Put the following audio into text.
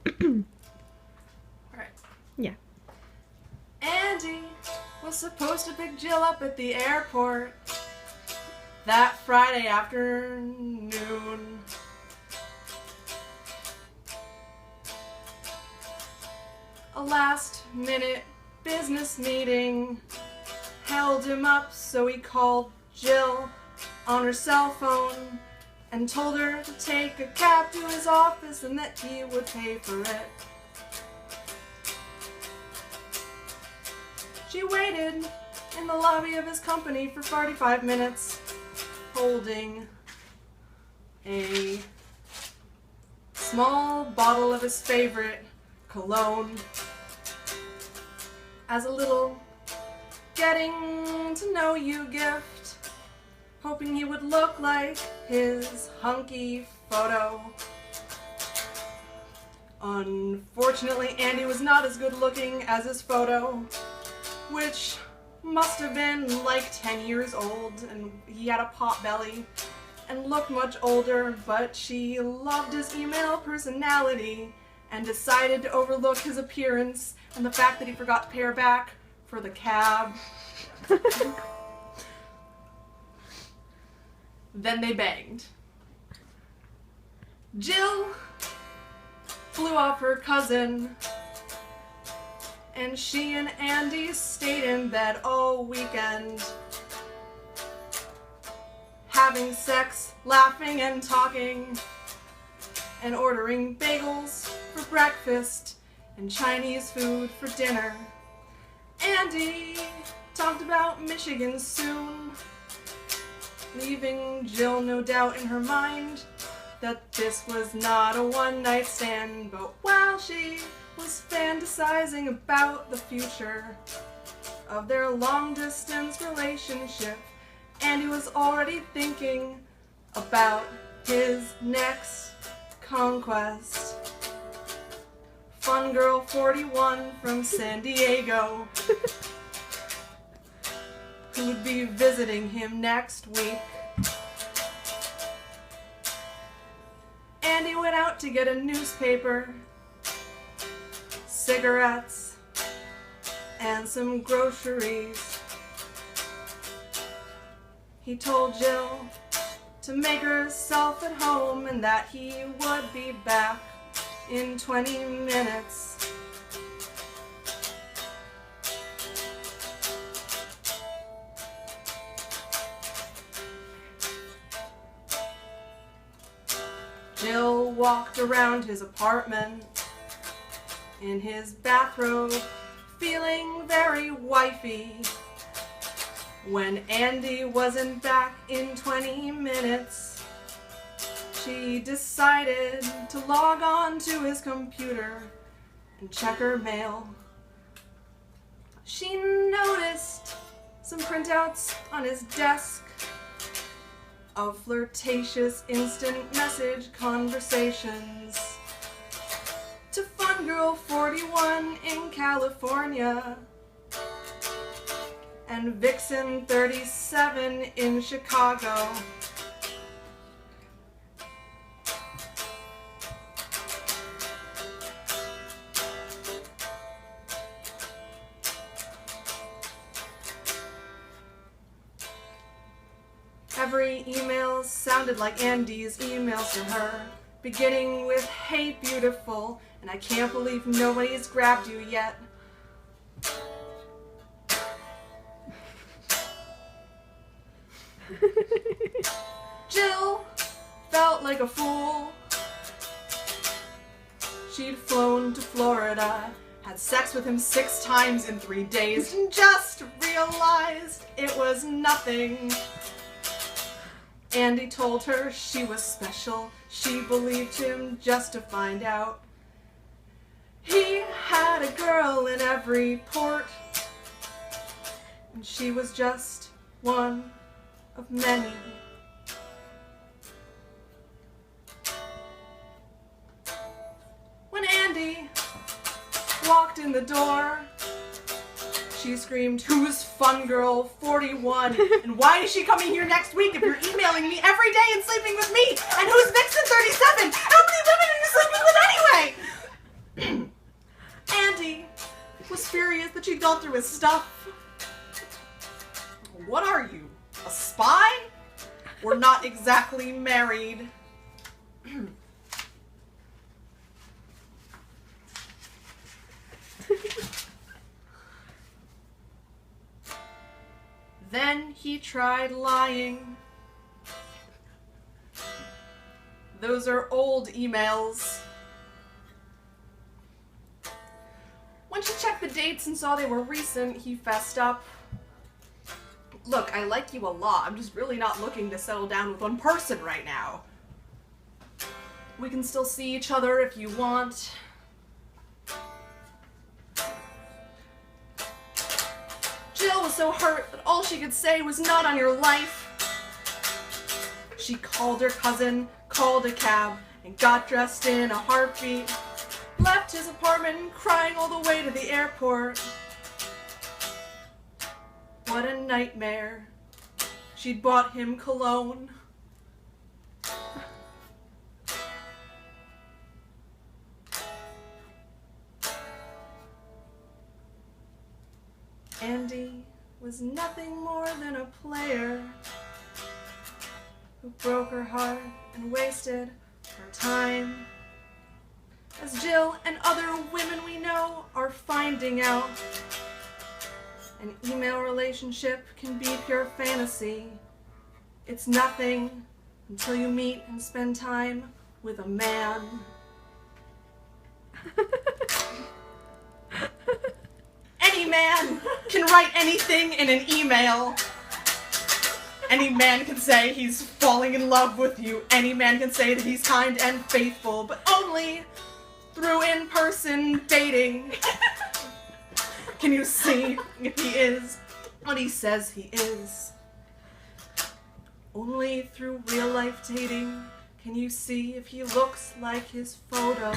Alright. Yeah. Andy was supposed to pick Jill up at the airport that Friday afternoon. A last-minute business meeting held him up, so he called Jill on her cell phone and told her to take a cab to his office and that he would pay for it. She waited in the lobby of his company for 45 minutes, holding a small bottle of his favorite cologne as a little getting to know you gift, hoping he would look like his hunky photo. Unfortunately, Andy was not as good looking as his photo, which must have been like 10 years old, and he had a pot belly and looked much older, but she loved his email personality and decided to overlook his appearance and the fact that he forgot to pay her back for the cab. Then they banged. Jill flew off her cousin, and she and Andy stayed in bed all weekend, having sex, laughing and talking, and ordering bagels for breakfast and Chinese food for dinner. Andy talked about Michigan soon, leaving Jill no doubt in her mind that this was not a one-night stand. But while she was fantasizing about the future of their long-distance relationship, Andy was already thinking about his next conquest. Fun girl 41 from San Diego, who would be visiting him next week. Andy went out to get a newspaper, cigarettes, and some groceries. He told Jill to make herself at home and that he would be back in 20 minutes. Jill walked around his apartment in his bathrobe, feeling very wifey. When Andy wasn't back in 20 minutes, she decided to log on to his computer and check her mail. She noticed some printouts on his desk of flirtatious instant message conversations to Fun Girl 41 in California and Vixen 37 in Chicago. Every email sounded like Andy's emails to her, beginning with, "Hey beautiful, and I can't believe nobody's grabbed you yet." Jill felt like a fool. She'd flown to Florida, had sex with him 6 times in 3 days, and just realized it was nothing. Andy told her she was special. She believed him just to find out he had a girl in every port, and she was just one of many. When Andy walked in the door, she screamed, "Who's Fun Girl 41? And why is she coming here next week if you're emailing me every day and sleeping with me? And who's Vixen 37? How many women are you sleeping with anyway?" furious that she'd gone through his stuff. What are you? A spy? We're not exactly married. Then he tried lying. Those are old emails. When she checked the dates and saw they were recent, he fessed up. Look, I like you a lot. I'm just really not looking to settle down with one person right now. We can still see each other if you want. Jill was so hurt that all she could say was not on your life. She called her cousin, called a cab, and got dressed in a heartbeat. Left his apartment crying all the way to the airport. What a nightmare. She'd bought him cologne. Andy was nothing more than a player who broke her heart and wasted her time. As Jill and other women we know are finding out, an email relationship can be pure fantasy. It's nothing until you meet and spend time with a man. Any man can write anything in an email. Any man can say he's falling in love with you. Any man can say that he's kind and faithful, but only through in-person dating can you see if he is what he says he is. Only through real-life dating can you see if he looks like his photo.